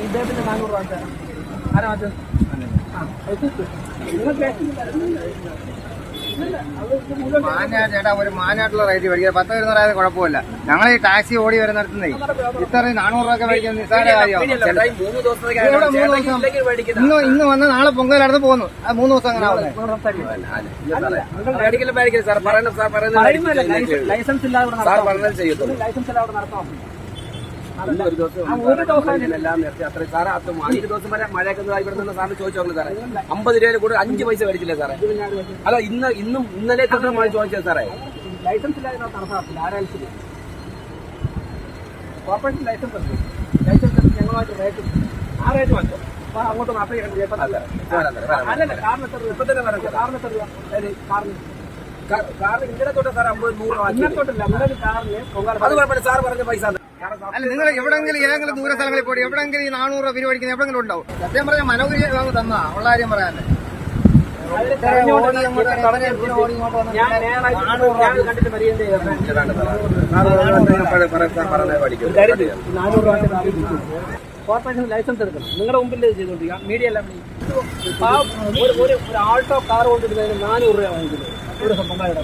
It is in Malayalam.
ഇദ്ദേഹത്തിന് 400 രൂപ ആരാ മാറ്റം? ചേട്ടാ ഒരു മാനായിട്ടുള്ള റേറ്റ് മേടിക്കുക 10 വരുന്നവരായത് കുഴപ്പമില്ല. ഞങ്ങൾ ഈ ടാക്സി ഓടി വരുന്നിടത്തുനിന്നേ ഇത്രയും 400 രൂപ മേടിക്കുന്നത് നിസ്സാര കാര്യമാണ്. ഇന്ന് വന്ന് നാളെ പൊങ്കലടുത്ത് പോകുന്നു. 3 ദിവസം അങ്ങനെ ലൈസൻസ് ഇല്ലാതെ ഒരു ദിവസം എല്ലാം നിർത്തി അത്രയും സാറേ. 5 ദിവസം വരെ മഴയൊക്കെ ഇവിടെ നിന്ന് സാറിന് ചോദിച്ചു നോക്കുന്നത് സാറേ. 50 രൂപയിൽ കൂടെ 5 പൈസ മേടിച്ചില്ലേ സാറേ? അല്ല ഇന്നലെ തൊട്ട് മഴ ചോദിച്ചത് സാറേ. ലൈസൻസ് ഇല്ലാതെ നടത്താറില്ല. ആരായാലും കോർപ്പറേഷൻ ലൈസൻസ് ഉണ്ട്. ലൈസൻസ് ഞങ്ങളുമായിട്ട് റേറ്റ് ആ റേറ്റ് മാറ്റും. അങ്ങോട്ട് 40 അല്ലല്ല. കാറിന് എത്ര രൂപ? ഇപ്പൊ തന്നെ പറയാം. കാറിന് എത്ര രൂപ? കാറിന് ഇന്നലെ തൊട്ട് സാർ 50 100 രൂപ. ഇന്നലെ തൊട്ടില്ല. ഇന്നലെ കാറിന് അത് കുഴപ്പമില്ല. സാർ പറഞ്ഞ പൈസ അല്ല. നിങ്ങൾ എവിടെങ്കിലും ഏതെങ്കിലും ദൂര സ്ഥലങ്ങളിൽ പോയി എവിടെങ്കിലും ഈ 400 രൂപ പിരിവടിക്കുന്നത് എവിടെങ്കിലും ഉണ്ടാവും. സത്യം പറഞ്ഞാൽ മനോഹരി തന്നാ ഉള്ള കാര്യം പറയാനേ. കോർപ്പറേഷൻ ലൈസൻസ് എടുക്കണം. നിങ്ങളുടെ മുമ്പിൽ ചെയ്തോണ്ടിരിക്കുക. മീഡിയ എല്ലാം ഒരു ആൾട്ടോ കാർ കൊണ്ടിരുന്നതിന് 400 രൂപ വാങ്ങിക്കുന്നത്. ഒരു സ്വന്തമായിട്ട്